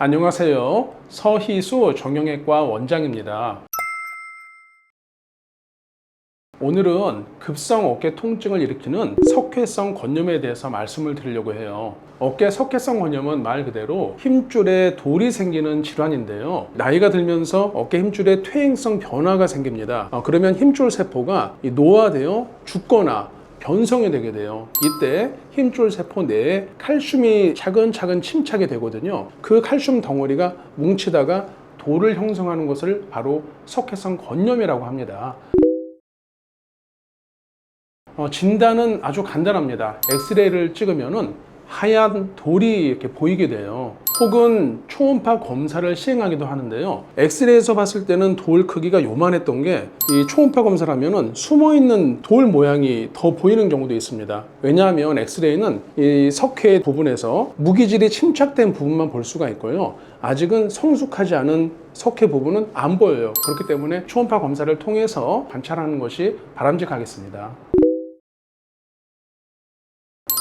안녕하세요. 서희수 정형외과 원장입니다. 오늘은 급성 어깨 통증을 일으키는 석회성 건염에 대해서 말씀을 드리려고 해요. 어깨 석회성 건염은 말 그대로 힘줄에 돌이 생기는 질환인데요. 나이가 들면서 어깨 힘줄에 퇴행성 변화가 생깁니다. 그러면 힘줄 세포가 노화되어 죽거나 변성이 되게 돼요. 이때 힘줄 세포 내에 칼슘이 차근차근 침착이 되거든요. 그 칼슘 덩어리가 뭉치다가 돌을 형성하는 것을 바로 석회성 건염이라고 합니다. 진단은 아주 간단합니다. 엑스레이를 찍으면은 하얀 돌이 이렇게 보이게 돼요. 혹은 초음파 검사를 시행하기도 하는데요. 엑스레이에서 봤을 때는 돌 크기가 요만했던 게 이 초음파 검사를 하면은 숨어있는 돌 모양이 더 보이는 경우도 있습니다. 왜냐하면 엑스레이는 이 석회 부분에서 무기질이 침착된 부분만 볼 수가 있고요. 아직은 성숙하지 않은 석회 부분은 안 보여요. 그렇기 때문에 초음파 검사를 통해서 관찰하는 것이 바람직하겠습니다.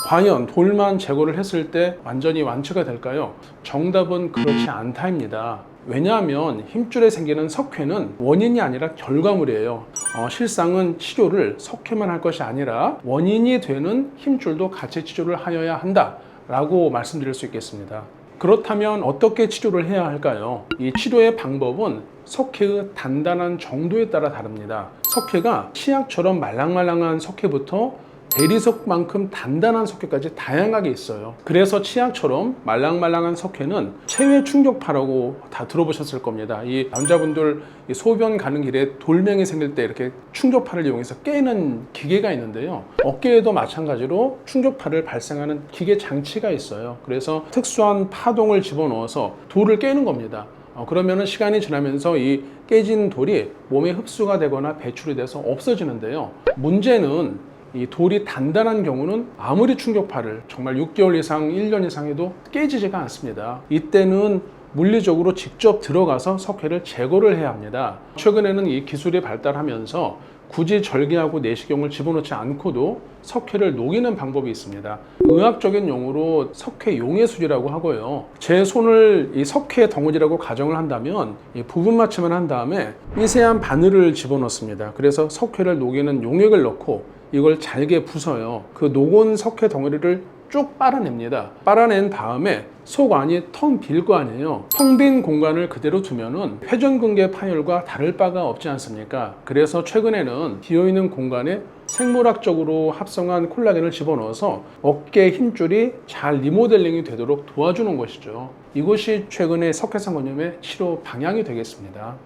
과연 돌만 제거를 했을 때 완전히 완치가 될까요? 정답은 그렇지 않다입니다. 왜냐하면 힘줄에 생기는 석회는 원인이 아니라 결과물이에요. 실상은 치료를 석회만 할 것이 아니라 원인이 되는 힘줄도 같이 치료를 하여야 한다 라고 말씀드릴 수 있겠습니다. 그렇다면 어떻게 치료를 해야 할까요? 이 치료의 방법은 석회의 단단한 정도에 따라 다릅니다. 석회가 치약처럼 말랑말랑한 석회부터 대리석만큼 단단한 석회까지 다양하게 있어요. 그래서 치약처럼 말랑말랑한 석회는 체외 충격파라고 다 들어보셨을 겁니다. 이 남자분들 소변 가는 길에 돌멩이 생길 때 이렇게 충격파를 이용해서 깨는 기계가 있는데요. 어깨에도 마찬가지로 충격파를 발생하는 기계 장치가 있어요. 그래서 특수한 파동을 집어넣어서 돌을 깨는 겁니다. 그러면은 시간이 지나면서 이 깨진 돌이 몸에 흡수가 되거나 배출이 돼서 없어지는데요. 문제는 이 돌이 단단한 경우는 아무리 충격파를 정말 6개월 이상, 1년 이상 해도 깨지지가 않습니다. 이때는 물리적으로 직접 들어가서 석회를 제거를 해야 합니다. 최근에는 이 기술이 발달하면서 굳이 절개하고 내시경을 집어넣지 않고도 석회를 녹이는 방법이 있습니다. 의학적인 용어로 석회 용해술이라고 하고요. 제 손을 이 석회 덩어리라고 가정을 한다면 이 부분 맞춤을 한 다음에 미세한 바늘을 집어넣습니다. 그래서 석회를 녹이는 용액을 넣고 이걸 잘게 부숴요. 그 녹은 석회 덩어리를 쭉 빨아냅니다. 빨아낸 다음에 속 안이 텅 빌 거 아니에요. 텅 빈 공간을 그대로 두면은 회전근개 파열과 다를 바가 없지 않습니까? 그래서 최근에는 비어있는 공간에 생물학적으로 합성한 콜라겐을 집어넣어서 어깨 힘줄이 잘 리모델링이 되도록 도와주는 것이죠. 이것이 최근의 석회성 건염의 치료 방향이 되겠습니다.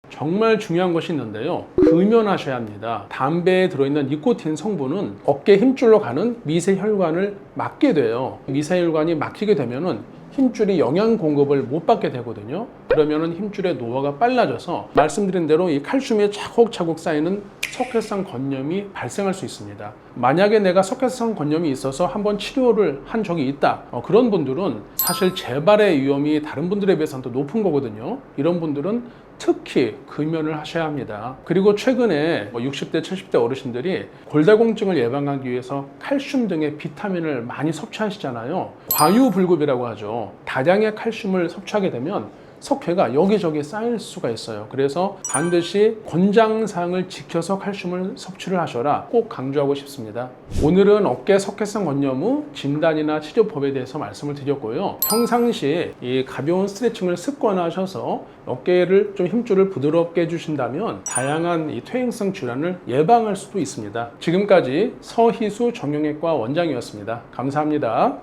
정말 중요한 것이 있는데요. 금연하셔야 합니다. 담배에 들어있는 니코틴 성분은 어깨 힘줄로 가는 미세혈관을 막게 돼요. 미세혈관이 막히게 되면은 힘줄이 영양 공급을 못 받게 되거든요. 그러면은 힘줄의 노화가 빨라져서 말씀드린 대로 이 칼슘이 차곡차곡 쌓이는 석회성 건염이 발생할 수 있습니다. 만약에 내가 석회성 건염이 있어서 한번 치료를 한 적이 있다. 그런 분들은 사실 재발의 위험이 다른 분들에 비해서는 더 높은 거거든요. 이런 분들은 특히 금연을 하셔야 합니다. 그리고 최근에 60대, 70대 어르신들이 골다공증을 예방하기 위해서 칼슘 등의 비타민을 많이 섭취하시잖아요. 과유불급이라고 하죠. 다량의 칼슘을 섭취하게 되면 석회가 여기저기 쌓일 수가 있어요. 그래서 반드시 권장사항을 지켜서 칼슘을 섭취를 하셔라 꼭 강조하고 싶습니다. 오늘은 어깨 석회성 건염 후 진단이나 치료법에 대해서 말씀을 드렸고요. 평상시에 이 가벼운 스트레칭을 습관화하셔서 어깨를 좀 힘줄을 부드럽게 해주신다면 다양한 이 퇴행성 질환을 예방할 수도 있습니다. 지금까지 서희수 정형외과 원장이었습니다. 감사합니다.